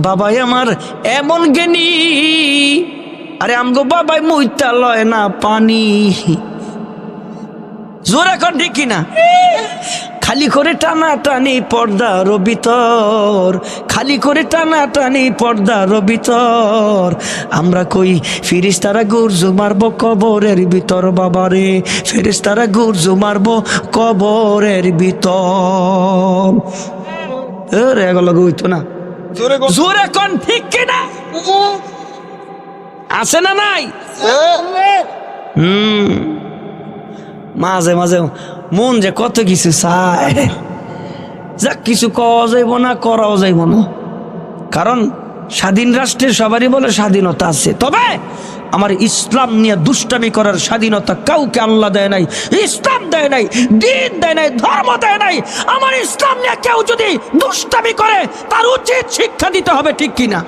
বাবাই আমার এমন জ্ঞানী, আরে আমগো বাবাই মুইতা লয় না পানি। জোরে এখন ঠিক কিনা? খালি করে টানা টানি পর্দার ভিতর, খালি করে টানা টানি পর্দার ভিতর। আমরা কই ফেরেশতারা গুরজু মারবো কবরের ভিতর, বাবারে ফেরেশতারা গুরজু মারবো কবরের ভিতর। এগুলো হইতো না, জোরে কোন ঠিক কিনা? আছে না নাই? মাঝে মাঝে মন যে কত কিছু চায়, যাক কিছু কওয়া যাইব না, করাও যাইব না। কারণ স্বাধীন রাষ্ট্রের সবারই বলে স্বাধীনতা আছে, তবে আমার ইসলাম নিয়ে দুষ্টামি করার স্বাধীনতা কাউকে আল্লাহ দেয় নাই, ইসলাম দেয় নাই, দিন দেয় নাই, ধর্ম দেয় নাই। আমার ইসলাম নিয়ে কেউ যদি দুষ্টামি করে তার উচিত শিক্ষা দিতে হবে, ঠিক কিনা?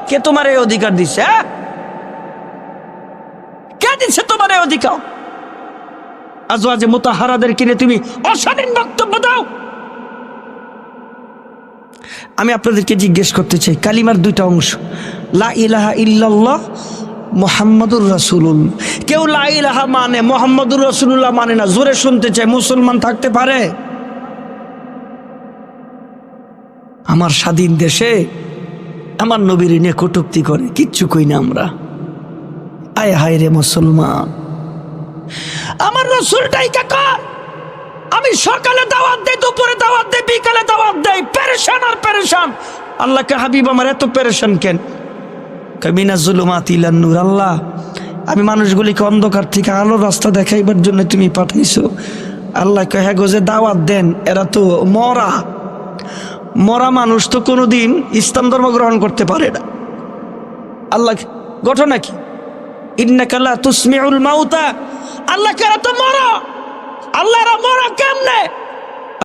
কে তোমার এই অধিকার দিচ্ছে? কে দিচ্ছে তোমার এই অধিকার? আজওয়াজে মুতাহারাদের কিনে তুমি অশালীন বক্তব্য দাও। আমি আপনাদেরকে জিজ্ঞেস করতে চাই, কালিমার দুইটা অংশ, লা ইলাহা ইল্লাল্লাহ মুহাম্মাদুর রাসূলুল্লাহ। কেউ লা ইলাহা মানে, মুহাম্মাদুর রাসূলুল্লাহ মানে না। জোরে শুনতে চাই, মুসলমান থাকতে পারে? আমার স্বাধীন দেশে আমার নবীর নিয়ে কটূক্তি করে, কিচ্ছু কই না আমরা। আয় হায় রে মুসলমান, আমার রাসূলটাই কাকা। আমি সকালে দাওয়াত দেই, দুপুরে দাওয়াত দেই, বিকালে দাওয়াত দেই, পেরেশান আর পেরেশান। আল্লাহকে হাবিব আমার এত পেরেশান কেন? কামিনা জুলুমাত ইলান নূর। আল্লাহ, আমি মানুষগুলিকে অন্ধকার থেকে আলোর রাস্তা দেখাইবার জন্য তুমি পাঠাইছো। আল্লাহ কহে গো যে দাওয়াত দেন, এরা তো মরা মরা মানুষ, তো কোনোদিন ইসলাম ধর্ম গ্রহণ করতে পারে না। আল্লাহ ঘটনা কি? ইন্নাকা লা তুসমিউল মাউতা। আল্লাহ এরা তো মরা,